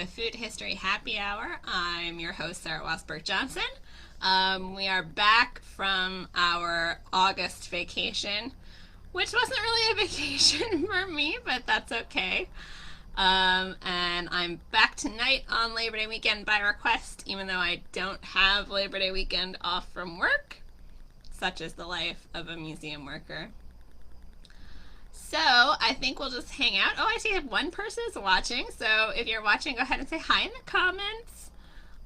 to Food History Happy Hour. I'm your host, Sarah Wasberg Johnson. We are back from our August vacation, which wasn't really a vacation for me, but that's okay. And I'm back tonight on Labor Day weekend by request, even though I don't have Labor Day weekend off from work. Such is the life of a museum worker. So I think we'll just hang out. Oh, I see one person is watching. So if you're watching, go ahead and say hi in the comments.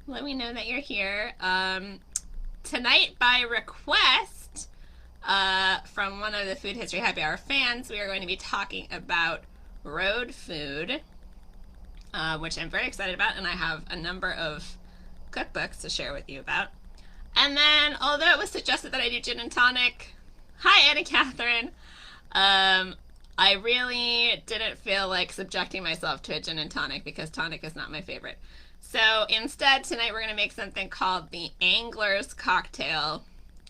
Let me know that you're here. Tonight, by request from one of the Food History Happy Hour fans, we are going to be talking about road food, which I'm very excited about, and I have a number of cookbooks to share with you about. And then, although it was suggested that I do gin and tonic, hi Anna Catherine, I really didn't feel like subjecting myself to a gin and tonic because tonic is not my favorite. So instead, tonight we're going to make something called the Angler's Cocktail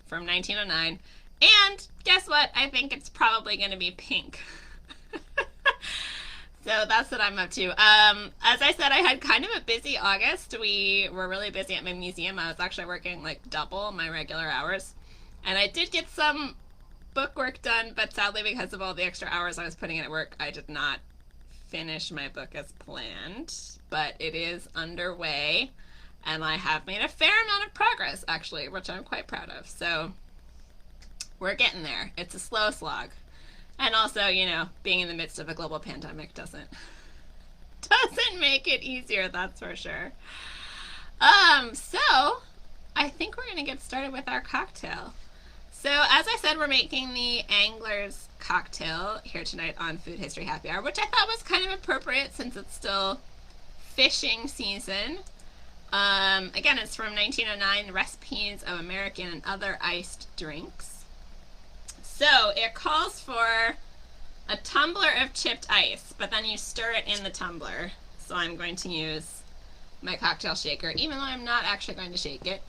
from 1909. And guess what? I think it's probably going to be pink. So that's what I'm up to. As I said, I had kind of a busy August. We were really busy at my museum. I was actually working like double my regular hours. And I did get some book work done, but sadly because of all the extra hours I was putting in at work, I did not finish my book as planned. But it is underway, and I have made a fair amount of progress, actually, which I'm quite proud of. So we're getting there. It's a slow slog. And also, you know, being in the midst of a global pandemic doesn't make it easier, that's for sure. So I think we're going to get started with our cocktail. So as I said, we're making the Angler's Cocktail here tonight on Food History Happy Hour, which I thought was kind of appropriate since it's still fishing season. Again, it's from 1909, Recipes of American and Other Iced Drinks. So it calls for a tumbler of chipped ice, but then you stir it in the tumbler. So I'm going to use my cocktail shaker, even though I'm not actually going to shake it.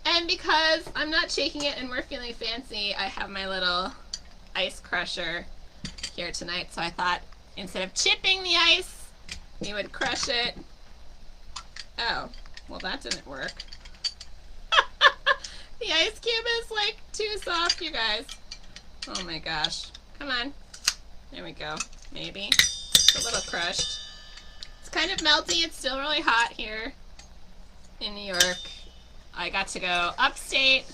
And because I'm not shaking it and we're feeling fancy, I have my little ice crusher here tonight. So I thought instead of chipping the ice, we would crush it. Oh, well that didn't work. The ice cube is like too soft, you guys. Oh my gosh. Come on. There we go. Maybe. It's a little crushed. It's kind of melty. It's still really hot here in New York. I got to go upstate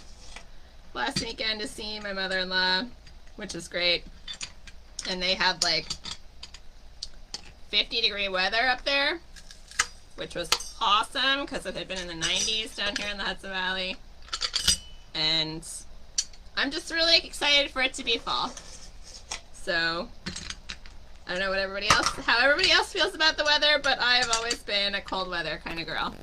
last weekend to see my mother-in-law, which is great. And they had like 50-degree weather up there, which was awesome because it had been in the 90s down here in the Hudson Valley. And I'm just really excited for it to be fall. So I don't know how everybody else feels about the weather, but I have always been a cold weather kind of girl.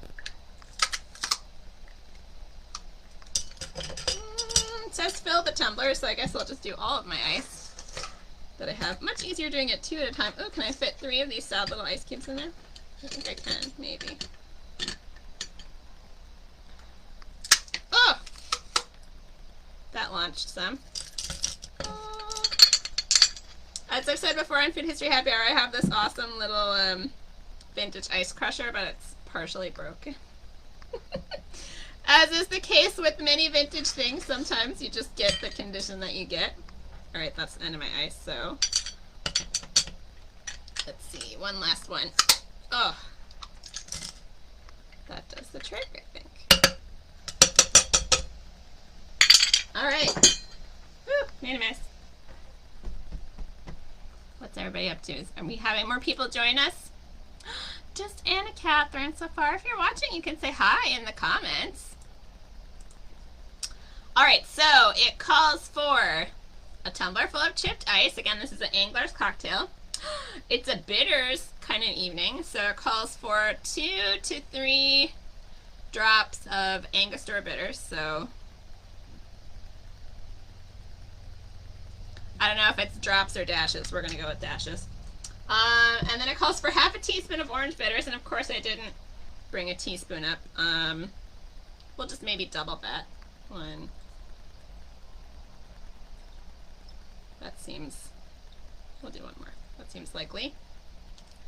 It says fill the tumbler, so I guess I'll just do all of my ice that I have. Much easier doing it 2 at a time. Oh, can I fit 3 of these sad little ice cubes in there? I think I can, maybe. Oh! That launched some. As I've said before on Food History Happy Hour, I have this awesome little vintage ice crusher, but it's partially broken. As is the case with many vintage things, sometimes you just get the condition that you get. Alright, that's the end of my ice, so let's see, one last one. Oh, that does the trick, I think. Alright. Woo, made a mess. What's everybody up to? Are we having more people join us? Just Anna Catherine so far. If you're watching, you can say hi in the comments. Alright, so it calls for a tumbler full of chipped ice. Again, this is an Angler's Cocktail. It's a bitters kind of evening, so it calls for 2 to 3 drops of Angostura bitters. So I don't know if it's drops or dashes. We're going to go with dashes. And then it calls for half a teaspoon of orange bitters, and of course I didn't bring a teaspoon up. We'll just maybe double that. One. That seems, we'll do one more. That seems likely.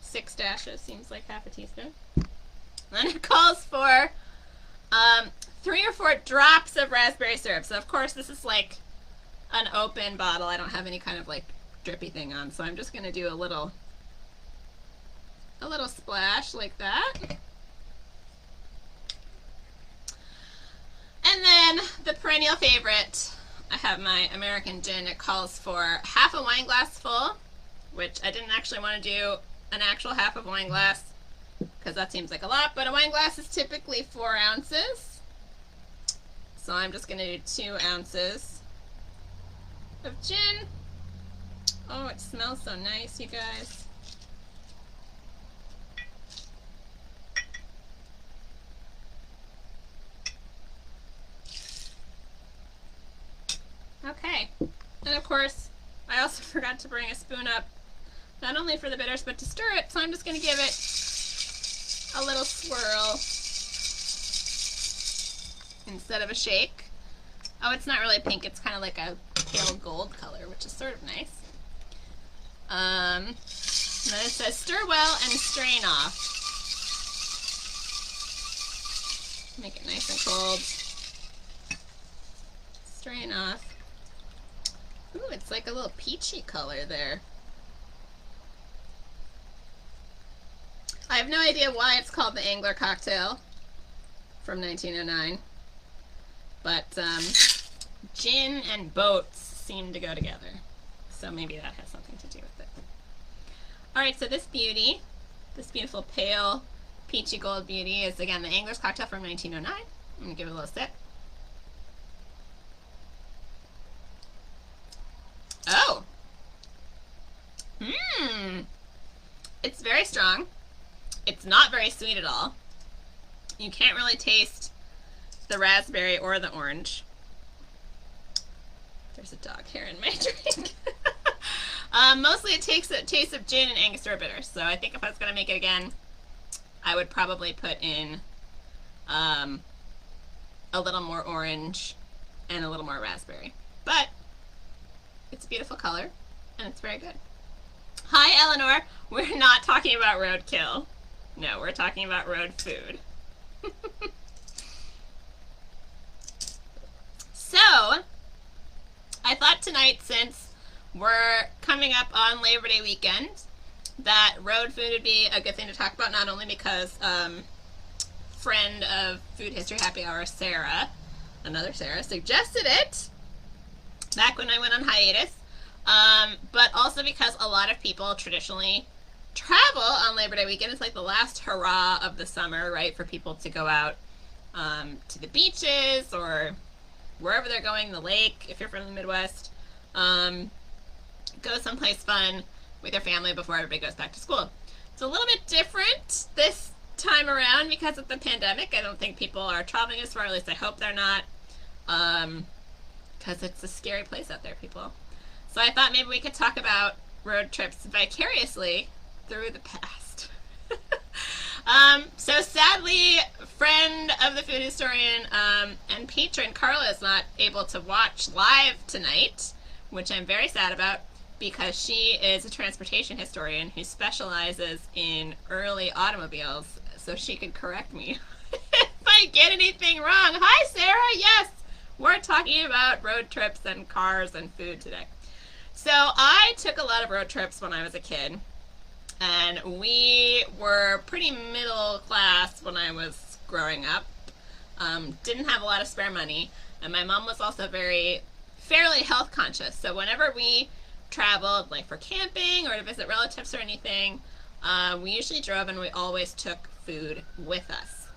6 dashes seems like half a teaspoon. And it calls for 3 or 4 drops of raspberry syrup. So of course this is like an open bottle. I don't have any kind of like drippy thing on, so I'm just gonna do a little splash like that. And then the perennial favorite, I have my American gin. It calls for half a wine glass full, which I didn't actually want to do an actual half of a wine glass because that seems like a lot, but a wine glass is typically 4 ounces. So I'm just going to do 2 ounces of gin. Oh, it smells so nice, you guys. Okay, and of course, I also forgot to bring a spoon up, not only for the bitters, but to stir it, so I'm just going to give it a little swirl instead of a shake. Oh, it's not really pink, it's kind of like a pale gold color, which is sort of nice. And then it says stir well and strain off. Make it nice and cold. Strain off. Ooh, it's like a little peachy color there. I have no idea why it's called the Angler Cocktail from 1909, but gin and boats seem to go together, so maybe that has something to do with it. Alright, so this beauty, this beautiful pale peachy gold beauty is again the Angler's Cocktail from 1909. I'm going to give it a little sip. Oh! It's very strong. It's not very sweet at all. You can't really taste the raspberry or the orange. There's a dog hair in my drink. Mostly it takes a taste of gin and Angostura bitters. So I think if I was going to make it again, I would probably put in a little more orange and a little more raspberry. But it's a beautiful color, and it's very good. Hi, Eleanor. We're not talking about roadkill. No, we're talking about road food. So, I thought tonight, since we're coming up on Labor Day weekend, that road food would be a good thing to talk about, not only because friend of Food History Happy Hour, Sarah, another Sarah, suggested it back when I went on hiatus, but also because a lot of people traditionally travel on Labor Day weekend. It's like the last hurrah of the summer, right, for people to go out to the beaches or wherever they're going, the lake, if you're from the Midwest, go someplace fun with your family before everybody goes back to school. It's a little bit different this time around because of the pandemic. I don't think people are traveling as far, at least I hope they're not, because it's a scary place out there, people. So I thought maybe we could talk about road trips vicariously through the past. So sadly, friend of the food historian and patron Carla is not able to watch live tonight, which I'm very sad about because she is a transportation historian who specializes in early automobiles, so she could correct me if I get anything wrong. Hi, Sarah. Yes, we're talking about road trips and cars and food today. So I took a lot of road trips when I was a kid. And we were pretty middle class when I was growing up. Didn't have a lot of spare money. And my mom was also fairly health conscious. So whenever we traveled, like for camping or to visit relatives or anything, we usually drove and we always took food with us.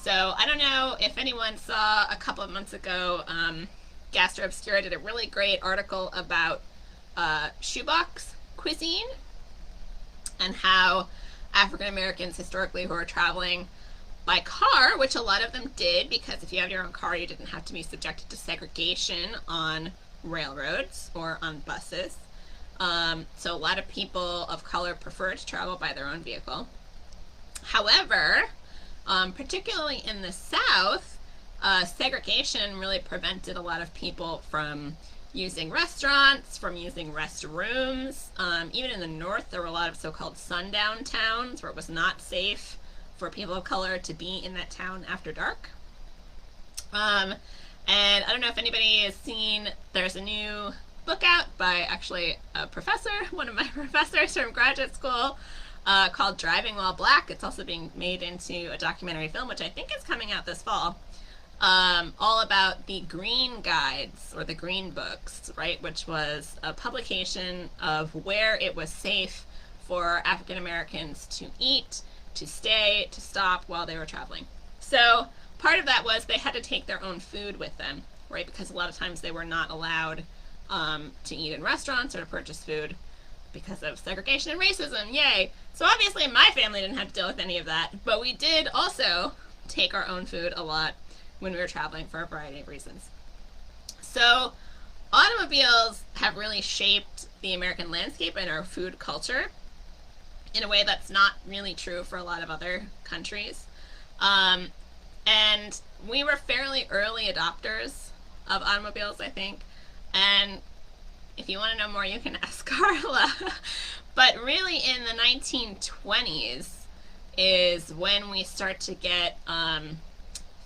So I don't know if anyone saw a couple of months ago, Gastro Obscura did a really great article about shoebox cuisine and how African Americans historically who are traveling by car, which a lot of them did, because if you have your own car, you didn't have to be subjected to segregation on railroads or on buses. So a lot of people of color prefer to travel by their own vehicle. However, particularly in the South, segregation really prevented a lot of people from using restaurants, from using restrooms. Even in the North, there were a lot of so-called sundown towns where it was not safe for people of color to be in that town after dark. And I don't know if anybody has seen, there's a new book out by actually a professor, one of my professors from graduate school, called Driving While Black. It's also being made into a documentary film, which I think is coming out this fall, all about the Green Guides, or the Green Books, right, which was a publication of where it was safe for African Americans to eat, to stay, to stop while they were traveling. So part of that was they had to take their own food with them, right, because a lot of times they were not allowed to eat in restaurants or to purchase food because of segregation and racism. Yay! So obviously my family didn't have to deal with any of that, but we did also take our own food a lot when we were traveling for a variety of reasons. So automobiles have really shaped the American landscape and our food culture in a way that's not really true for a lot of other countries. And we were fairly early adopters of automobiles, I think. And if you want to know more, you can ask Carla. But really in the 1920s is when we start to get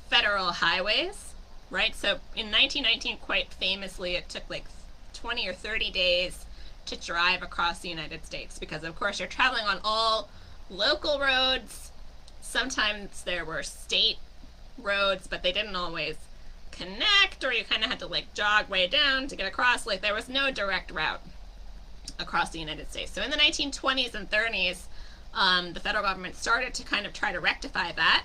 federal highways, right? So in 1919, quite famously, it took like 20 or 30 days to drive across the United States because, of course, you're traveling on all local roads. Sometimes there were state roads, but they didn't always connect, or you kind of had to like jog way down to get across. Like there was no direct route across the United States. So in the 1920s and 30s, the federal government started to kind of try to rectify that.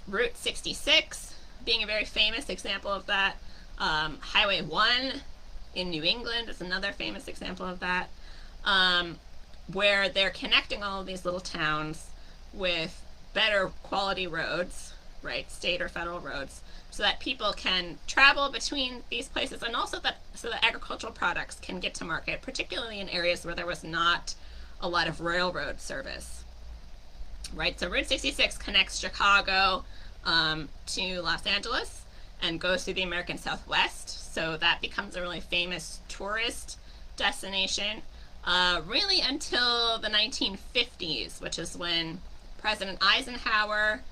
Route 66 being a very famous example of that. Highway 1 in New England is another famous example of that, where they're connecting all of these little towns with better quality roads, right, state or federal roads, so that people can travel between these places, and also so that agricultural products can get to market, particularly in areas where there was not a lot of railroad service, right? So Route 66 connects Chicago to Los Angeles and goes through the American Southwest, so that becomes a really famous tourist destination, really until the 1950s, which is when President Eisenhower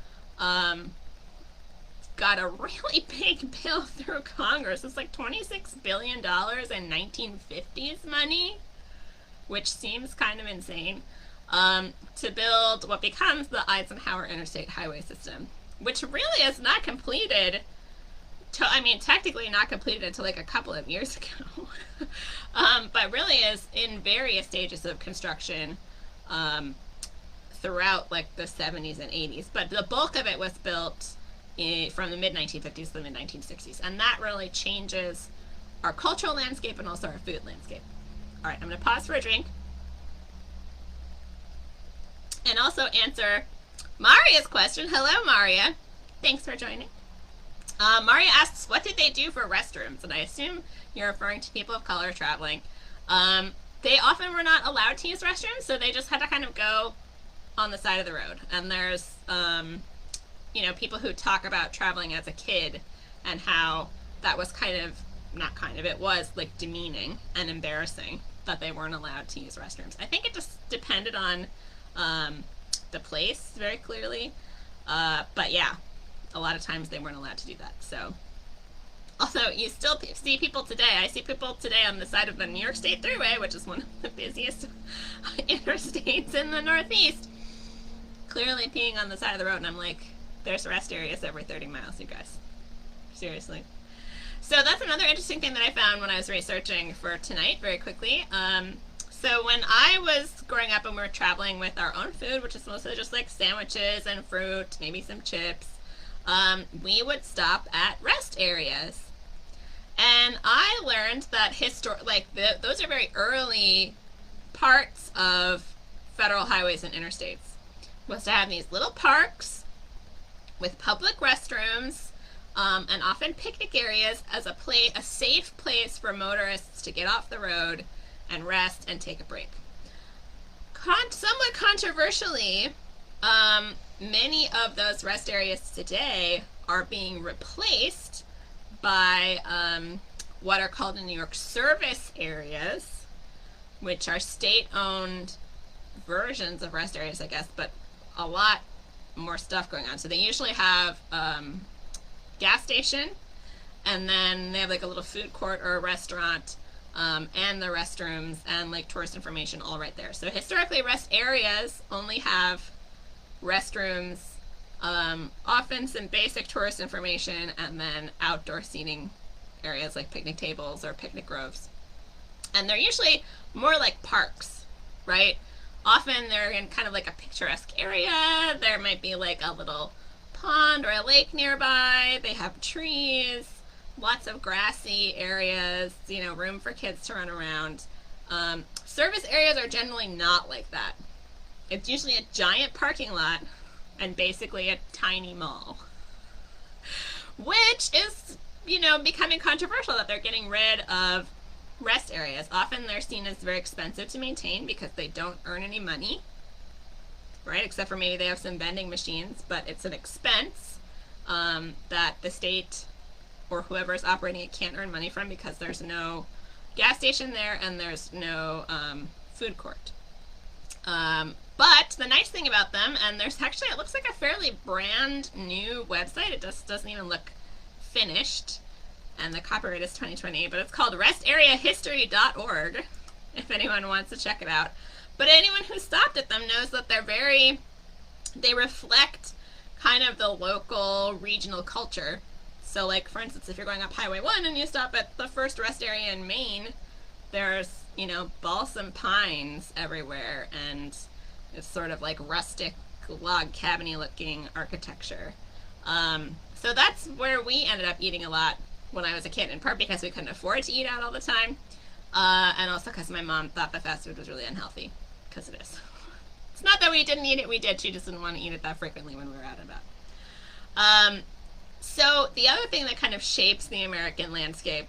got a really big bill through Congress. It's like $26 billion in 1950s money, which seems kind of insane, to build what becomes the Eisenhower Interstate Highway System, which really is not completed, technically not completed until like a couple of years ago, but really is in various stages of construction throughout like the 70s and 80s. But the bulk of it was built from the mid-1950s to the mid-1960s, and that really changes our cultural landscape and also our food landscape. All right, I'm going to pause for a drink and also answer Maria's question. Hello, Maria. Thanks for joining. Maria asks, what did they do for restrooms? And I assume you're referring to people of color traveling. They often were not allowed to use restrooms, so they just had to kind of go on the side of the road. And there's people who talk about traveling as a kid and how that was it was like demeaning and embarrassing that they weren't allowed to use restrooms. I think it just depended on the place very clearly. But yeah, a lot of times they weren't allowed to do that. So also, you still see people today. I see people today on the side of the New York State Thruway, which is one of the busiest interstates in the Northeast, clearly peeing on the side of the road, and I'm like, there's rest areas every 30 miles, you guys. Seriously. So that's another interesting thing that I found when I was researching for tonight, very quickly. So when I was growing up and we were traveling with our own food, which is mostly just like sandwiches and fruit, maybe some chips, we would stop at rest areas. And I learned that those are very early parts of federal highways and interstates, was to have these little parks with public restrooms, and often picnic areas as a safe place for motorists to get off the road and rest and take a break. Somewhat controversially, many of those rest areas today are being replaced by what are called in New York service areas, which are state-owned versions of rest areas, I guess, but a lot more stuff going on. So they usually have gas station, and then they have like a little food court or a restaurant, and the restrooms and like tourist information all right there. So historically, rest areas only have restrooms, often some basic tourist information, and then outdoor seating areas like picnic tables or picnic groves. And they're usually more like parks, right? Often they're in kind of like a picturesque area. There might be like a little pond or a lake nearby. They have trees, lots of grassy areas, you know, room for kids to run around. Service areas are generally not like that. It's usually a giant parking lot and basically a tiny mall, which is, you know, becoming controversial that they're getting rid of rest areas. Often they're seen as very expensive to maintain because they don't earn any money, right? Except for maybe they have some vending machines, but it's an expense that the state or whoever is operating it can't earn money from because there's no gas station there and there's no food court. But the nice thing about them, and there's actually, it looks like a fairly brand new website. It just doesn't even look finished, and the copyright is 2020, but it's called restareahistory.org if anyone wants to check it out. But anyone who stopped at them knows that they reflect kind of the local regional culture. So like, for instance, if you're going up Highway 1 and you stop at the first rest area in Maine, there's, you know, balsam pines everywhere, and it's sort of like rustic log cabiny looking architecture. So that's where we ended up eating a lot when I was a kid, in part because we couldn't afford to eat out all the time, and also because my mom thought that fast food was really unhealthy, because it is. It's not that we didn't eat it, we did, she just didn't want to eat it that frequently when we were out and about. So the other thing that kind of shapes the American landscape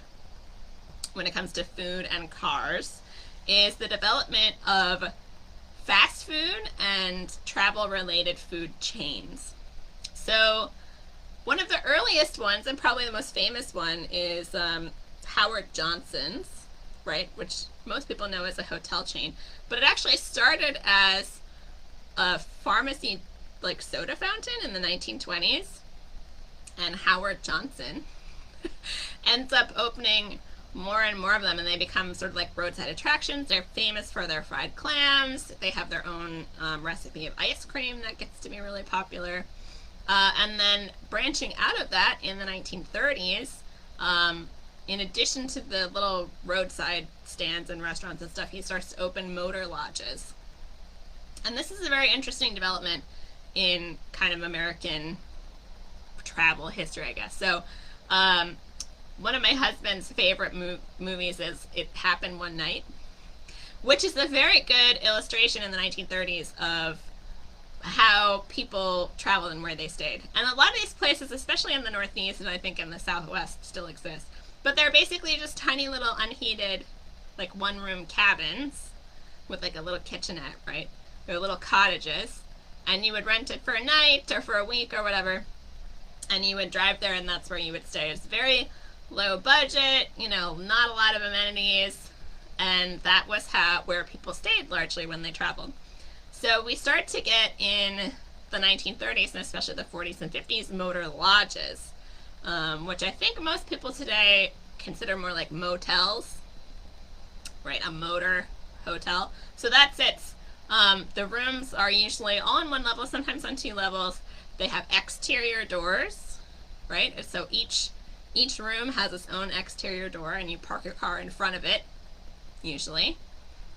when it comes to food and cars is the development of fast food and travel-related food chains. So one of the earliest ones, and probably the most famous one, is Howard Johnson's, right, which most people know as a hotel chain. But it actually started as a pharmacy, like, soda fountain in the 1920s. And Howard Johnson ends up opening more and more of them, and they become sort of like roadside attractions. They're famous for their fried clams. They have their own recipe of ice cream that gets to be really popular. And then branching out of that in the 1930s, in addition to the little roadside stands and restaurants and stuff, he starts to open motor lodges. And this is a very interesting development in kind of American travel history, I guess. So one of my husband's favorite movies is It Happened One Night, which is a very good illustration in the 1930s of how people traveled and where they stayed. And a lot of these places, especially in the Northeast and I think in the Southwest, still exist. But they're basically just tiny little unheated, like, one-room cabins with like a little kitchenette, right? They're little cottages, and you would rent it for a night or for a week or whatever, and you would drive there and that's where you would stay. It's very low budget, you know, not a lot of amenities, and that was where people stayed largely when they traveled. So we start to get in the 1930s and especially the 40s and 50s motor lodges, which I think most people today consider more like motels, right? A motor hotel. So that's it. The rooms are usually all on one level, sometimes on two levels. They have exterior doors, right? So each room has its own exterior door, and you park your car in front of it, usually,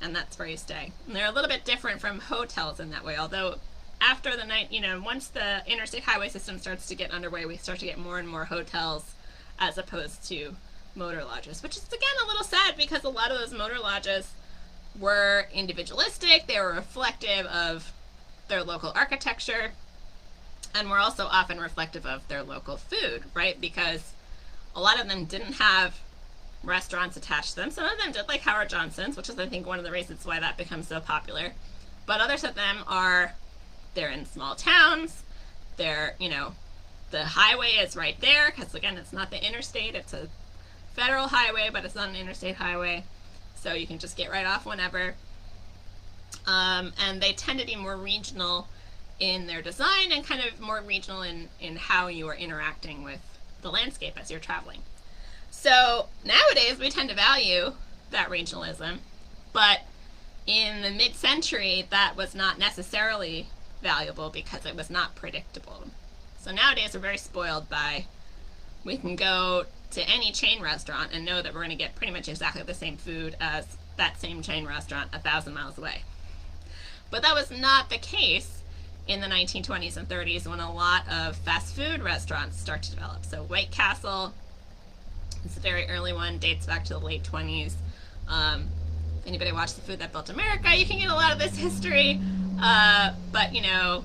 and that's where you stay. And they're a little bit different from hotels in that way, although after the night, you know, once the interstate highway system starts to get underway, we start to get more and more hotels as opposed to motor lodges, which is, again, a little sad because a lot of those motor lodges were individualistic, they were reflective of their local architecture, and were also often reflective of their local food, right? Because a lot of them didn't have restaurants attached to them. Some of them did, like Howard Johnson's, which is, I think, one of the reasons why that becomes so popular. But others of them they're in small towns. They're, you know, the highway is right there, because, again, it's not the interstate. It's a federal highway, but it's not an interstate highway. So you can just get right off whenever. And they tend to be more regional in their design and kind of more regional in how you are interacting with the landscape as you're traveling. So nowadays we tend to value that regionalism, but in the mid-century that was not necessarily valuable because it was not predictable. So nowadays we're very spoiled by, we can go to any chain restaurant and know that we're going to get pretty much exactly the same food as that same chain restaurant 1,000 miles away. But that was not the case in the 1920s and 30s when a lot of fast food restaurants start to develop. So White Castle is a very early one, dates back to the late 20s. If anybody watched The Food That Built America, you can get a lot of this history. But you know,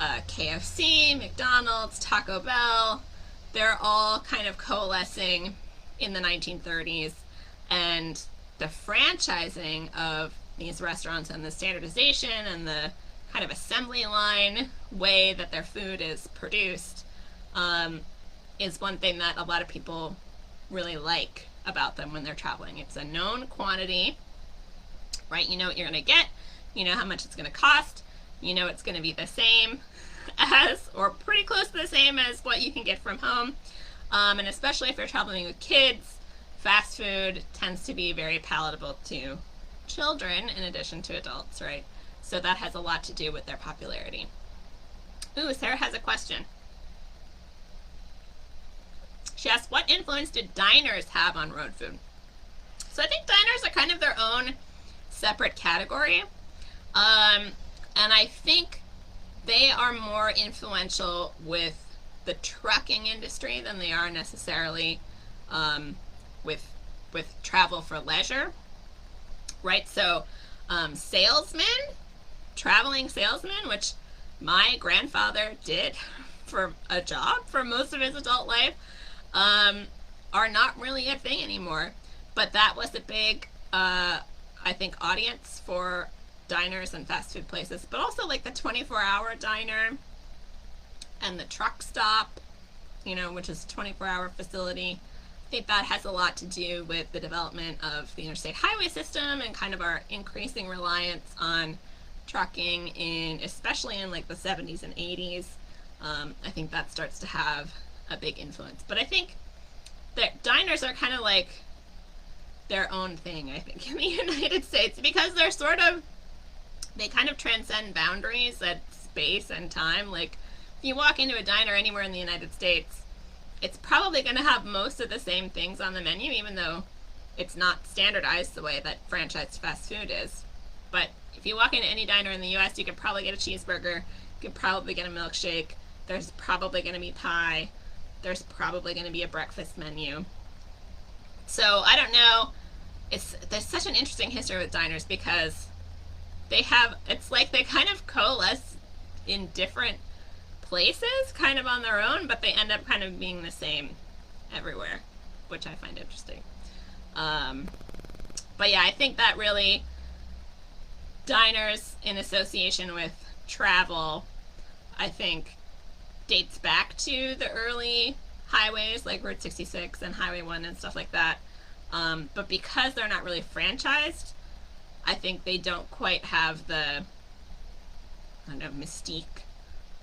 KFC, McDonald's, Taco Bell, they're all kind of coalescing in the 1930s, and the franchising of these restaurants and the standardization and the kind of assembly line way that their food is produced is one thing that a lot of people really like about them when they're traveling. It's a known quantity, right? You know what you're going to get, you know how much it's going to cost, you know it's going to be the same as, or pretty close to the same as what you can get from home. And especially if you're traveling with kids, fast food tends to be very palatable to children in addition to adults, right? So that has a lot to do with their popularity. Ooh, Sarah has a question. She asks, what influence did diners have on road food? So I think diners are kind of their own separate category. And I think they are more influential with the trucking industry than they are necessarily with travel for leisure, right? So salesmen, traveling salesmen, which my grandfather did for a job for most of his adult life, are not really a thing anymore. But that was a big, I think, audience for diners and fast food places, but also like the 24-hour diner and the truck stop, you know, which is a 24-hour facility. I think that has a lot to do with the development of the interstate highway system and kind of our increasing reliance on trucking in, especially in like the 70s and 80s. I think that starts to have a big influence. But I think that diners are kind of like their own thing, I think, in the United States, because they're sort of, they kind of transcend boundaries at space and time. Like, if you walk into a diner anywhere in the United States, it's probably going to have most of the same things on the menu, even though it's not standardized the way that franchised fast food is. But if you walk into any diner in the US, you could probably get a cheeseburger, you could probably get a milkshake, there's probably going to be pie, there's probably going to be a breakfast menu. So I don't know, there's such an interesting history with diners because they have, it's like they kind of coalesce in different places kind of on their own, but they end up kind of being the same everywhere, which I find interesting. But yeah, I think that really, diners in association with travel, I think, dates back to the early highways like Route 66 and Highway 1 and stuff like that. But because they're not really franchised, I think they don't quite have the kind of mystique,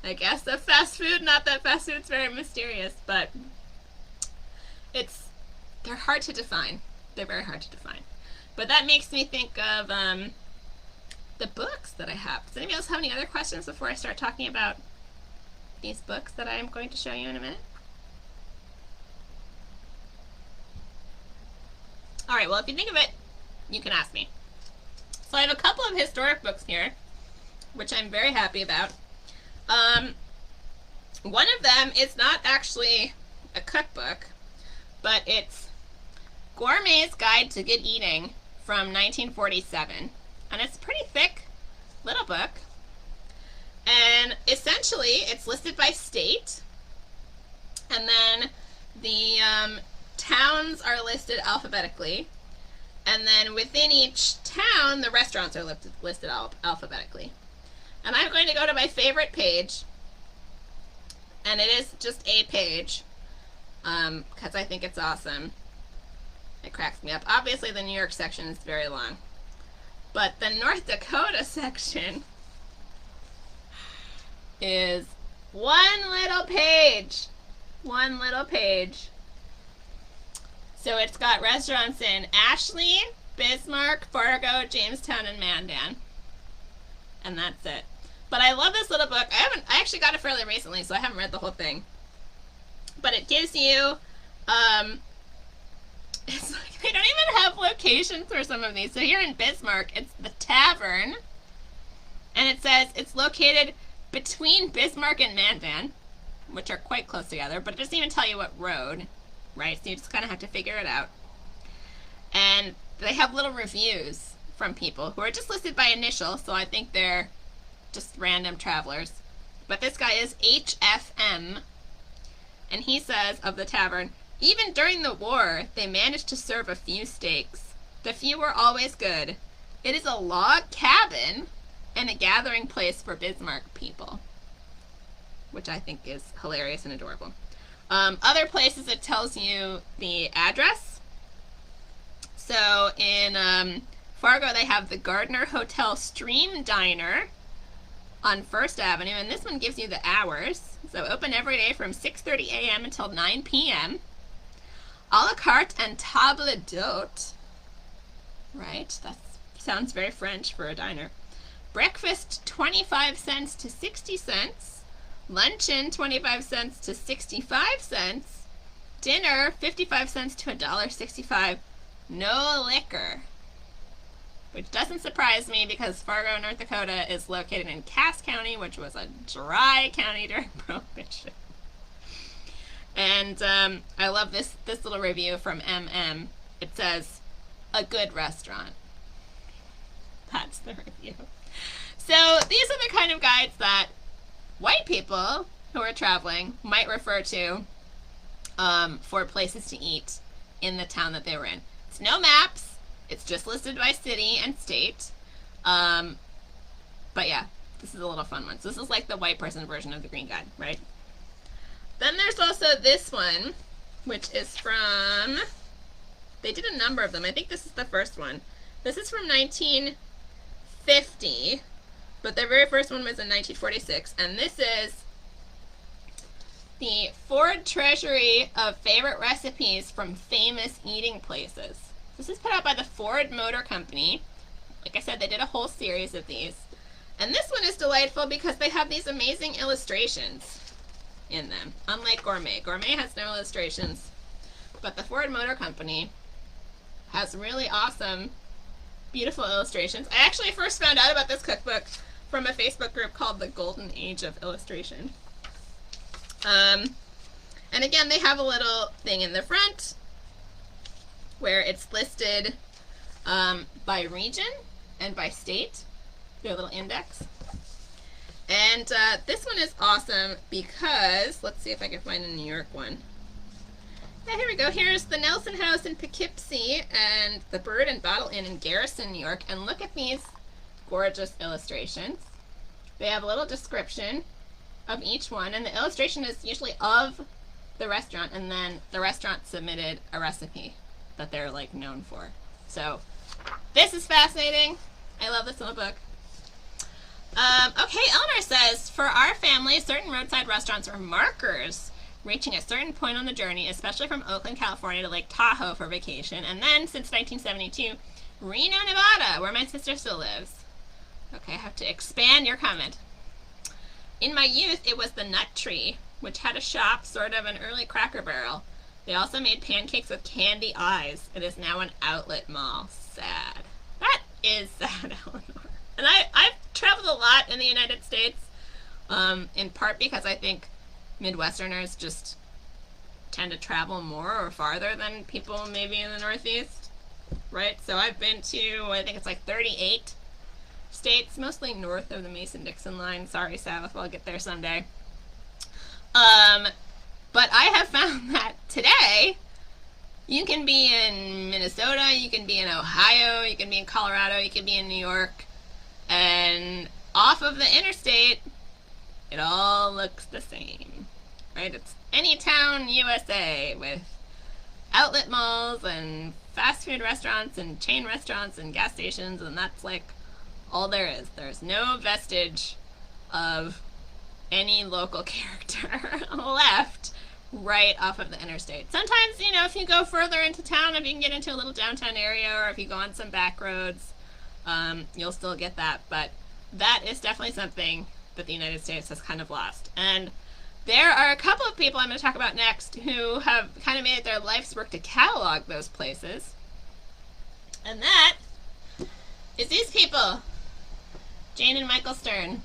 I guess, of fast food. Not that fast food's very mysterious, but they're hard to define. They're very hard to define. But that makes me think of the books that I have. Does anybody else have any other questions before I start talking about these books that I'm going to show you in a minute? All right, well, if you think of it, you can ask me. So I have a couple of historic books here, which I'm very happy about. One of them is not actually a cookbook, but it's Gourmet's Guide to Good Eating from 1947. And it's a pretty thick little book. And essentially, it's listed by state. And then the towns are listed alphabetically. And then within each town, the restaurants are listed alphabetically. And I'm going to go to my favorite page. And it is just a page, because I think it's awesome. It cracks me up. Obviously, the New York section is very long. But the North Dakota section is one little page. One little page. So it's got restaurants in Ashley, Bismarck, Fargo, Jamestown, and Mandan. And that's it. But I love this little book. I actually got it fairly recently, so I haven't read the whole thing. But it gives you, it's like they don't even have locations for some of these. So here in Bismarck, it's the Tavern. And it says it's located between Bismarck and Mandan, which are quite close together, but it doesn't even tell you what road, right? So you just kind of have to figure it out. And they have little reviews from people who are just listed by initial, so I think they're just random travelers. But this guy is HFM, and he says of the Tavern, even during the war, they managed to serve a few steaks. The few were always good. It is a log cabin and a gathering place for Bismarck people, which I think is hilarious and adorable. Other places, it tells you the address. So in Fargo, they have the Gardner Hotel Stream Diner on 1st Avenue, and this one gives you the hours. So open every day from 6:30 a.m. until 9 p.m. A la carte and table d'hôte. Right, that sounds very French for a diner. Breakfast 25 cents to 60 cents. Luncheon 25 cents to 65 cents. Dinner 55 cents to $1.65. No liquor. Which doesn't surprise me because Fargo, North Dakota is located in Cass County, which was a dry county during Prohibition. And I love this little review from MM. It says, a good restaurant. That's the review. So these are the kind of guides that white people who are traveling might refer to for places to eat in the town that they were in. It's no maps. It's just listed by city and state. But yeah, this is a little fun one. So this is like the white person version of the Green Guide, right? Then there's also this one, which is from, they did a number of them. I think this is the first one. This is from 1950, but the very first one was in 1946. And this is the Ford Treasury of Favorite Recipes from Famous Eating Places. This is put out by the Ford Motor Company. Like I said, they did a whole series of these. And this one is delightful because they have these amazing illustrations in them. Unlike Gourmet. Gourmet has no illustrations. But the Ford Motor Company has really awesome, beautiful illustrations. I actually first found out about this cookbook from a Facebook group called the Golden Age of Illustration. And again, they have a little thing in the front where it's listed by region and by state. Their little index. And this one is awesome because, let's see if I can find a New York one. Yeah, here we go. Here's the Nelson House in Poughkeepsie and the Bird and Bottle Inn in Garrison, New York. And look at these gorgeous illustrations. They have a little description of each one, and the illustration is usually of the restaurant, and then the restaurant submitted a recipe that they're like known for. So this is fascinating. I love this little book. Okay, Eleanor says, for our family, certain roadside restaurants are markers reaching a certain point on the journey, especially from Oakland, California to Lake Tahoe for vacation, and then since 1972, Reno, Nevada, where my sister still lives. Okay, I have to expand your comment. In my youth, it was the Nut Tree, which had a shop, sort of an early Cracker Barrel. They also made pancakes with candy eyes. It is now an outlet mall. Sad. That is sad, Eleanor. And I've traveled a lot in the United States, in part because I think Midwesterners just tend to travel more or farther than people maybe in the Northeast, right? So I've been to, I think it's like 38 states, mostly north of the Mason-Dixon line. Sorry, South, I'll get there someday. But I have found that today, you can be in Minnesota, you can be in Ohio, you can be in Colorado, you can be in New York, and off of the interstate, it all looks the same, right? It's any town USA with outlet malls and fast food restaurants and chain restaurants and gas stations, and that's like all there is. There's no vestige of any local character left right off of the interstate. Sometimes, you know, if you go further into town, if you can get into a little downtown area, or if you go on some back roads, you'll still get that. But that is definitely something that the United States has kind of lost. And there are a couple of people I'm going to talk about next who have kind of made it their life's work to catalog those places. And that is these people, Jane and Michael Stern.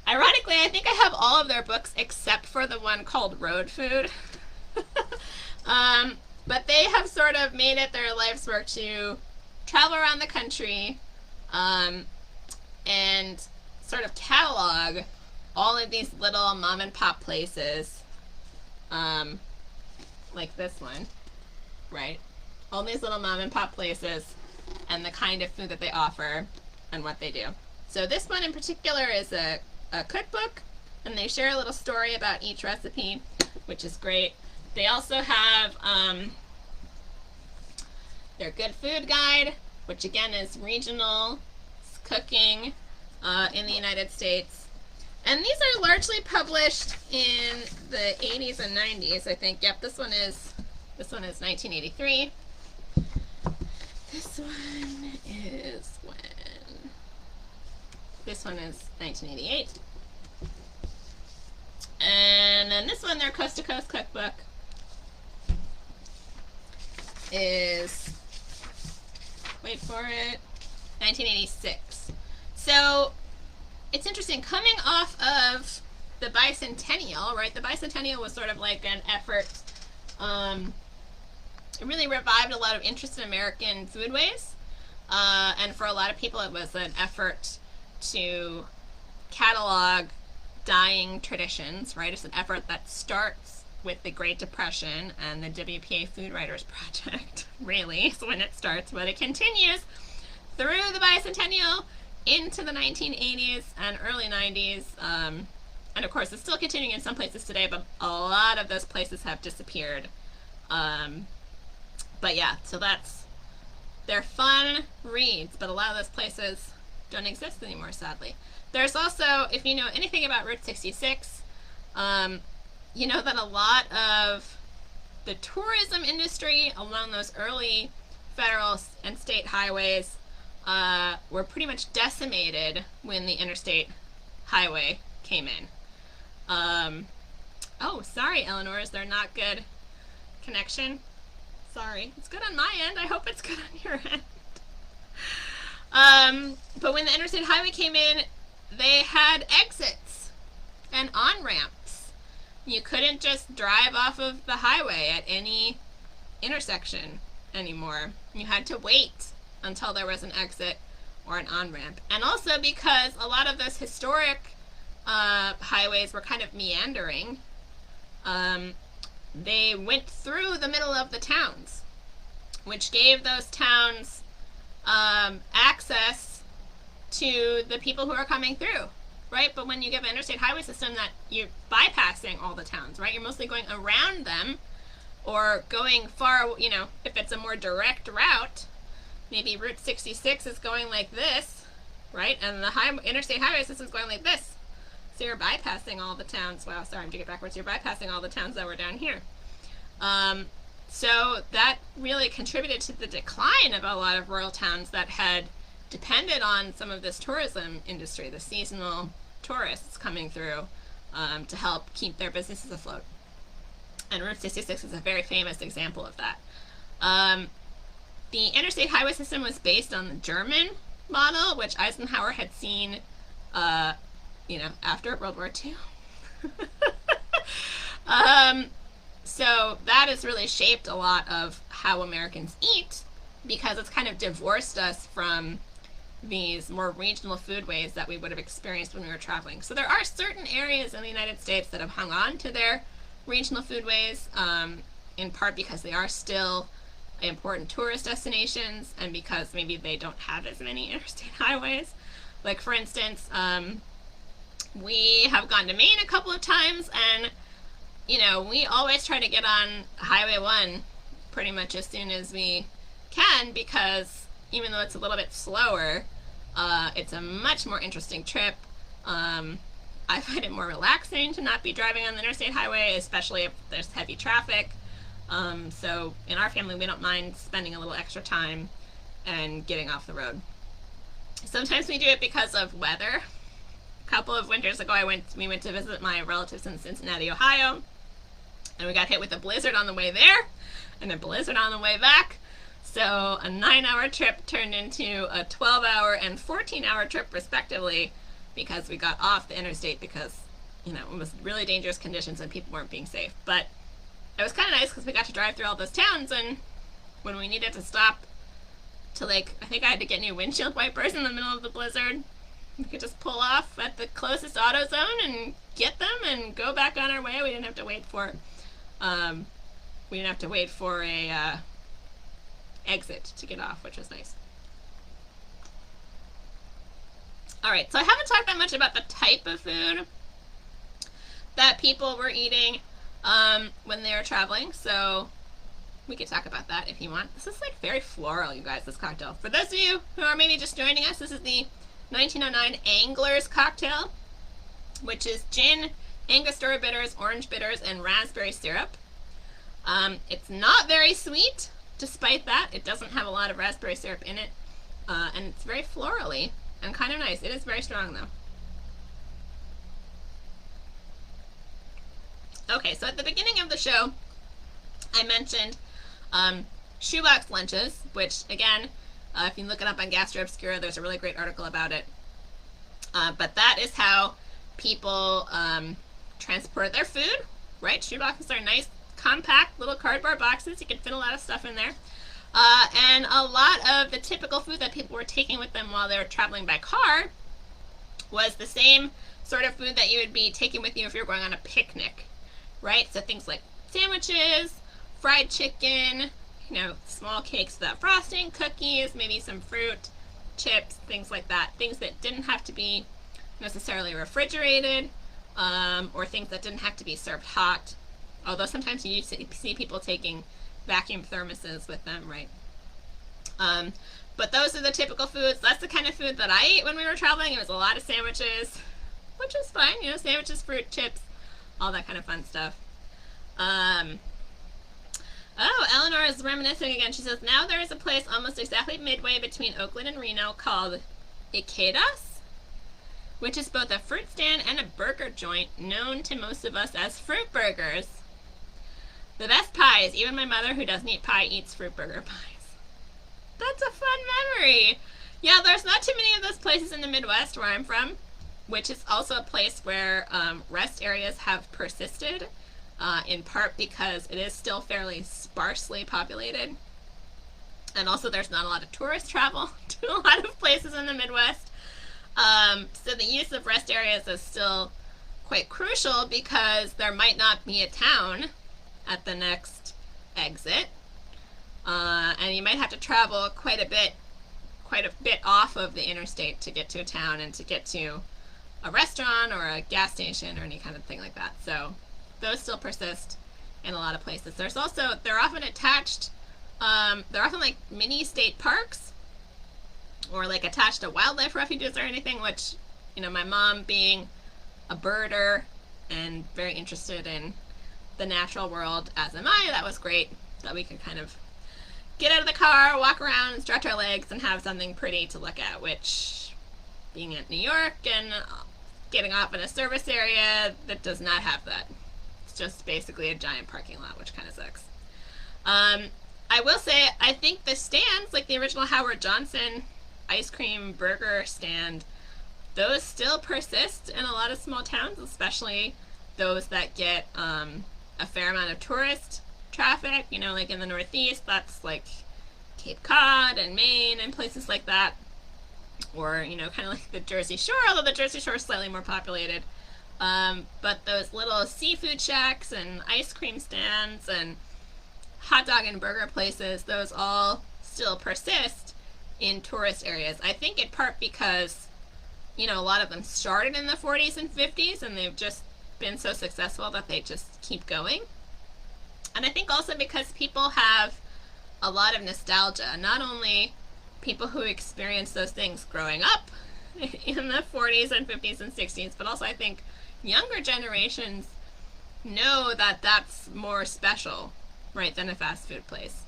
Ironically, I think I have all of their books except for the one called Road Food. But they have sort of made it their life's work to travel around the country and sort of catalog all of these little mom and pop places, like this one, right? All these little mom and pop places and the kind of food that they offer and what they do. So this one in particular is a cookbook, and they share a little story about each recipe, which is great. They also have their Good Food Guide, which again is regional cooking in the United States. And these are largely published in the 80s and 90s, I think. Yep, this one is 1983. This one is when? This one is 1988. And then this one, their Coast to Coast cookbook, is, wait for it, 1986. So it's interesting, coming off of the bicentennial, right? The bicentennial was sort of like an effort, it really revived a lot of interest in American foodways. And for a lot of people, it was an effort to catalog dying traditions, right? It's an effort that starts with the Great Depression and the WPA Food Writers Project, really, is when it starts, but it continues through the bicentennial into the 1980s and early 90s, and of course it's still continuing in some places today, but a lot of those places have disappeared. But yeah, so they're fun reads, but a lot of those places don't exist anymore, sadly. There's also, if you know anything about Route 66, you know that a lot of the tourism industry along those early federal and state highways were pretty much decimated when the interstate highway came in. Oh, sorry, Eleanor, is there not good connection? Sorry. It's good on my end. I hope it's good on your end. But when the interstate highway came in, they had exits and on-ramps. You couldn't just drive off of the highway at any intersection anymore. You had to wait until there was an exit or an on-ramp. And also because a lot of those historic highways were kind of meandering, they went through the middle of the towns, which gave those towns access to the people who are coming through, right? But when you give an interstate highway system, that you're bypassing all the towns, right? You're mostly going around them or going far, you know, if it's a more direct route, maybe Route 66 is going like this, right? And the interstate highway system is going like this. So you're bypassing all the towns. Wow, sorry, I'm to get backwards. You're bypassing all the towns that were down here. So that really contributed to the decline of a lot of rural towns that had depended on some of this tourism industry, the seasonal tourists coming through to help keep their businesses afloat. And Route 66 is a very famous example of that. The interstate highway system was based on the German model, which Eisenhower had seen, you know, after World War II. So that has really shaped a lot of how Americans eat, because it's kind of divorced us from these more regional foodways that we would have experienced when we were traveling. So there are certain areas in the United States that have hung on to their regional foodways, in part because they are still important tourist destinations and because maybe they don't have as many interstate highways. Like, for instance, we have gone to Maine a couple of times, and you know, we always try to get on Highway 1 pretty much as soon as we can, because even though it's a little bit slower, it's a much more interesting trip. I I find it more relaxing to not be driving on the interstate highway, especially if there's heavy traffic. So in our family, we don't mind spending a little extra time and getting off the road. Sometimes we do it because of weather. A couple of winters ago, we went to visit my relatives in Cincinnati, Ohio, and we got hit with a blizzard on the way there and a blizzard on the way back. So a 9-hour trip turned into a 12-hour and 14-hour trip respectively, because we got off the interstate because, it was really dangerous conditions and people weren't being safe. But it was kind of nice because we got to drive through all those towns, and when we needed to stop to, I think I had to get new windshield wipers in the middle of the blizzard, we could just pull off at the closest auto zone and get them and go back on our way. We didn't have to wait for a exit to get off, which was nice. Alright, so I haven't talked that much about the type of food that people were eating when they were traveling, so we could talk about that if you want. This is very floral, you guys, this cocktail. For those of you who are maybe just joining us, this is the 1909 Angler's Cocktail, which is gin, Angostura bitters, orange bitters, and raspberry syrup. It's not very sweet. Despite that, it doesn't have a lot of raspberry syrup in it, and it's very florally and kind of nice. It is very strong, though. Okay, so at the beginning of the show, I mentioned shoebox lunches, which, again, if you look it up on Gastro Obscura, there's a really great article about it. But that is how people transport their food, right? Shoeboxes are nice, compact little cardboard boxes. You can fit a lot of stuff in there. And a lot of the typical food that people were taking with them while they were traveling by car was the same sort of food that you would be taking with you if you were going on a picnic, right? So things like sandwiches, fried chicken, small cakes without frosting, cookies, maybe some fruit, chips, things like that. Things that didn't have to be necessarily refrigerated, or things that didn't have to be served hot. Although sometimes you see people taking vacuum thermoses with them, right? But those are the typical foods. That's the kind of food that I ate when we were traveling. It was a lot of sandwiches, which was fine. Sandwiches, fruit, chips, all that kind of fun stuff. Oh, Eleanor is reminiscing again. She says, now there is a place almost exactly midway between Oakland and Reno called Iquedas, which is both a fruit stand and a burger joint known to most of us as fruit burgers. The best pies. Even my mother, who doesn't eat pie, eats fruit burger pies. That's a fun memory. Yeah, there's not too many of those places in the Midwest where I'm from, which is also a place where rest areas have persisted, in part because it is still fairly sparsely populated. And also there's not a lot of tourist travel to a lot of places in the Midwest. So the use of rest areas is still quite crucial because there might not be a town at the next exit, and you might have to travel quite a bit off of the interstate to get to a town and to get to a restaurant or a gas station or any kind of thing like that. So those still persist in a lot of places. They're often attached, they're often like mini state parks or attached to wildlife refuges or anything, which, my mom being a birder and very interested in the natural world, as am I, that was great that we could kind of get out of the car, walk around, and stretch our legs and have something pretty to look at, which, being at New York and getting off in a service area, that does not have that. It's just basically a giant parking lot, which kind of sucks. I will say, I think the stands, like the original Howard Johnson ice cream burger stand, those still persist in a lot of small towns, especially those that get a fair amount of tourist traffic, like in the Northeast, that's like Cape Cod and Maine and places like that, or, kind of like the Jersey Shore, although the Jersey Shore is slightly more populated. But those little seafood shacks and ice cream stands and hot dog and burger places, those all still persist in tourist areas. I think in part because, a lot of them started in the 40s and 50s and they've just been so successful that they just keep going. And I think also because people have a lot of nostalgia, not only people who experience those things growing up, in the 40s and 50s and 60s, but also I think younger generations know that that's more special, right, than a fast food place.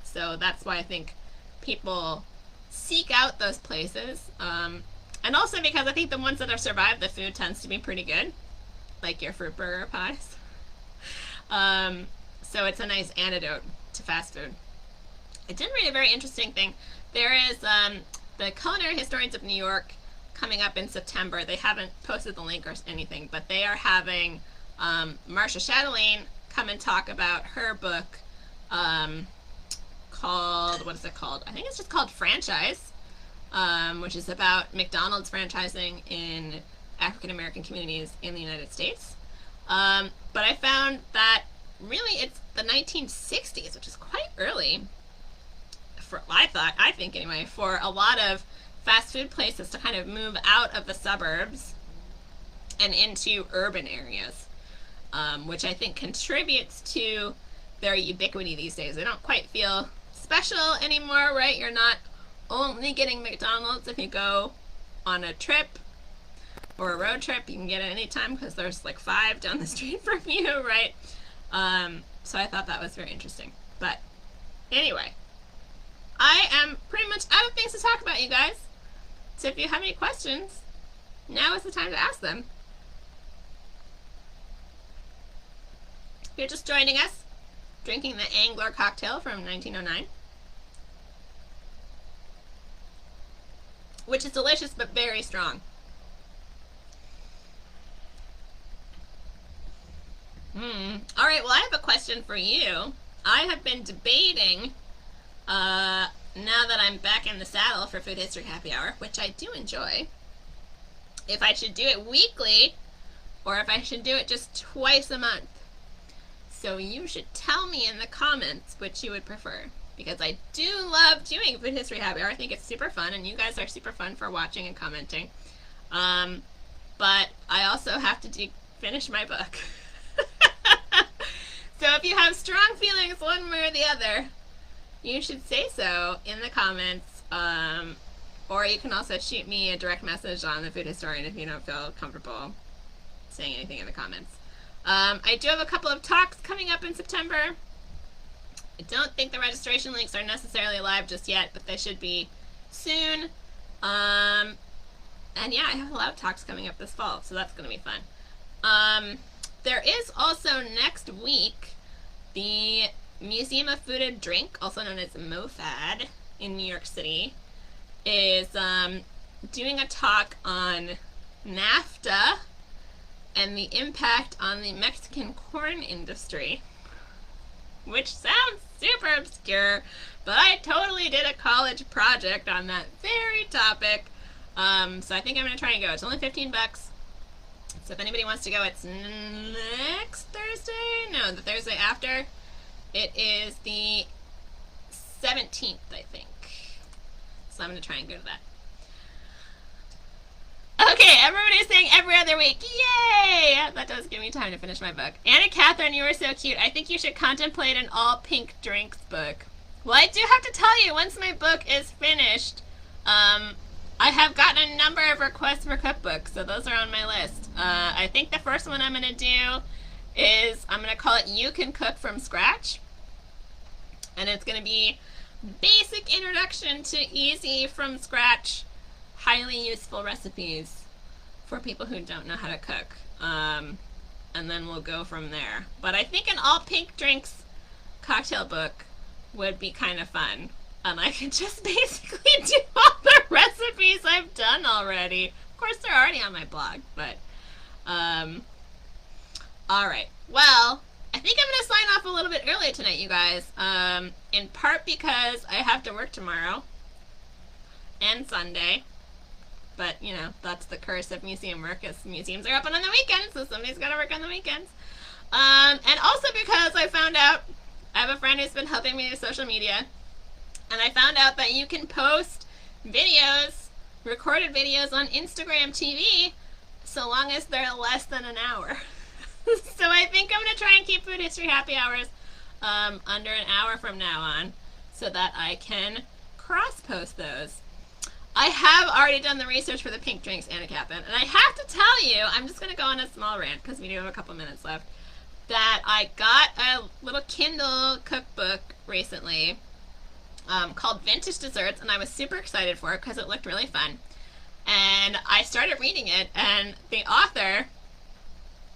So that's why I think people seek out those places. And also because I think the ones that have survived the food tends to be pretty good, like your fruit burger pies. So it's a nice antidote to fast food. I did read a very interesting thing. There is the Culinary Historians of New York coming up in September. They haven't posted the link or anything, but they are having Marcia Chatelaine come and talk about her book called, what is it called? I think it's just called Franchise, which is about McDonald's franchising in African American communities in the United States. But I found that really it's the 1960s, which is quite early for, I think anyway, for a lot of fast food places to kind of move out of the suburbs and into urban areas, which I think contributes to their ubiquity these days. They don't quite feel special anymore, right? You're not only getting McDonald's if you go on a trip or a road trip. You can get it anytime because there's like 5 down the street from you, right? So I thought that was very interesting. But anyway, I am pretty much out of things to talk about, you guys. So if you have any questions, now is the time to ask them. If you're just joining us, drinking the Angler cocktail from 1909, which is delicious but very strong. All right, well, I have a question for you. I have been debating, now that I'm back in the saddle for Food History Happy Hour, which I do enjoy, if I should do it weekly or if I should do it just twice a month. So you should tell me in the comments which you would prefer, because I do love doing Food History Happy Hour. I think it's super fun, and you guys are super fun for watching and commenting. But I also have to finish my book. So if you have strong feelings one way or the other, you should say so in the comments, or you can also shoot me a direct message on the Food Historian if you don't feel comfortable saying anything in the comments. I do have a couple of talks coming up in September. I don't think the registration links are necessarily live just yet, but they should be soon. And yeah, I have a lot of talks coming up this fall, so that's going to be fun. There is also next week the Museum of Food and Drink, also known as MoFad, in New York City, is doing a talk on NAFTA and the impact on the Mexican corn industry, which sounds super obscure, but I totally did a college project on that very topic, so I think I'm going to try and go. It's only $15. So if anybody wants to go, it's next Thursday? No, the Thursday after. It is the 17th, I think. So I'm going to try and go to that. Okay, everybody's saying every other week. Yay! That does give me time to finish my book. Anna Catherine, you were so cute. I think you should contemplate an all-pink drinks book. Well, I do have to tell you, once my book is finished, I have gotten a number of requests for cookbooks, so those are on my list. I think the first one I'm going to do is, I'm going to call it You Can Cook From Scratch. And it's going to be basic introduction to easy, from scratch, highly useful recipes for people who don't know how to cook. And then we'll go from there. But I think an all pink drinks cocktail book would be kind of fun. And I could just basically do all the recipes I've done already. Of course, they're already on my blog, but all right. Well, I think I'm going to sign off a little bit early tonight, you guys. In part because I have to work tomorrow and Sunday. But, you know, that's the curse of museum work, is museums are open on the weekends, so somebody's got to work on the weekends. And also because I found out, I have a friend who's been helping me with social media, and I found out that you can post videos, recorded videos on Instagram TV, so long as they're less than an hour. So I think I'm going to try and keep Food History Happy Hours under an hour from now on, so that I can cross-post those. I have already done the research for the pink drinks, Anna Catherine, and I have to tell you, I'm just going to go on a small rant because we do have a couple minutes left, that I got a little Kindle cookbook recently called Vintage Desserts, and I was super excited for it because it looked really fun. And I started reading it, and the author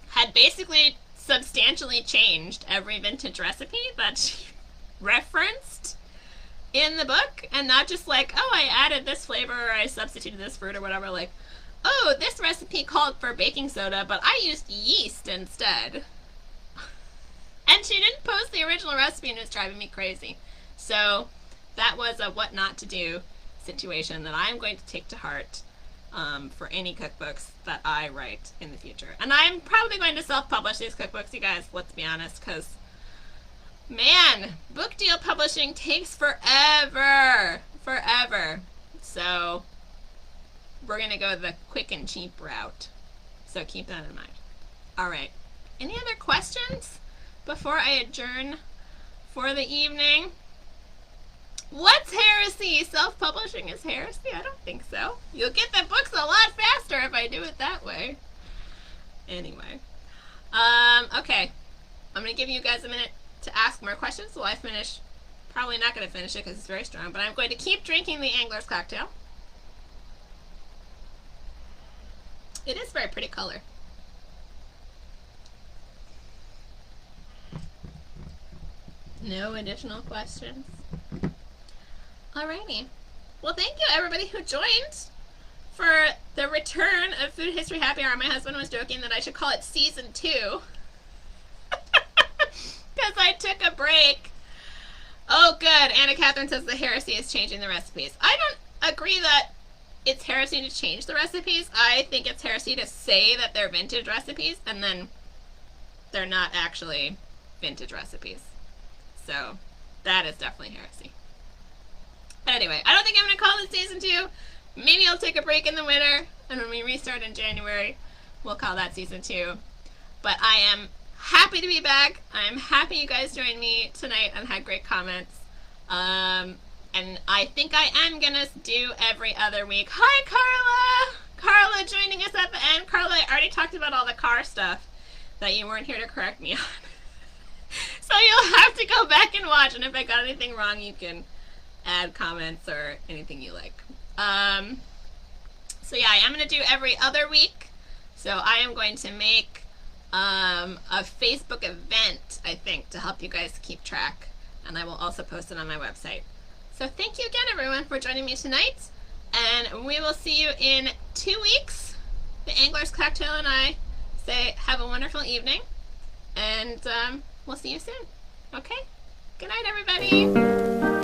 had basically substantially changed every vintage recipe that she referenced in the book, and not just like, oh, I added this flavor or I substituted this fruit or whatever, like, oh, this recipe called for baking soda, but I used yeast instead. And she didn't post the original recipe, and it was driving me crazy. So that was a what not to do situation that I'm going to take to heart for any cookbooks that I write in the future. And I'm probably going to self-publish these cookbooks, you guys, let's be honest, because man, book deal publishing takes forever. So we're going to go the quick and cheap route. So keep that in mind. All right. Any other questions before I adjourn for the evening? What's heresy? Self-publishing is heresy? I don't think so. You'll get the books a lot faster if I do it that way. Anyway. Okay. I'm going to give you guys a minute to ask more questions while I finish. Probably not going to finish it because it's very strong, but I'm going to keep drinking the Angler's Cocktail. It is very pretty color. No additional questions? Alrighty. Well, thank you everybody who joined for the return of Food History Happy Hour. My husband was joking that I should call it Season 2. Because I took a break. Oh, good. Anna Catherine says the heresy is changing the recipes. I don't agree that it's heresy to change the recipes. I think it's heresy to say that they're vintage recipes and then they're not actually vintage recipes. So that is definitely heresy. But anyway, I don't think I'm going to call this Season 2. Maybe I'll take a break in the winter, and when we restart in January, we'll call that Season 2. But I am happy to be back. I'm happy you guys joined me tonight and had great comments. And I think I am going to do every other week. Hi, Carla! Carla joining us at the end. Carla, I already talked about all the car stuff that you weren't here to correct me on. So you'll have to go back and watch, and if I got anything wrong, you can add comments or anything you like. So yeah, I am going to do every other week. So I am going to make a Facebook event, I think, to help you guys keep track. And I will also post it on my website. So thank you again, everyone, for joining me tonight. And we will see you in 2 weeks. The Angler's Cocktail and I say have a wonderful evening. And we'll see you soon. Okay? Good night, everybody.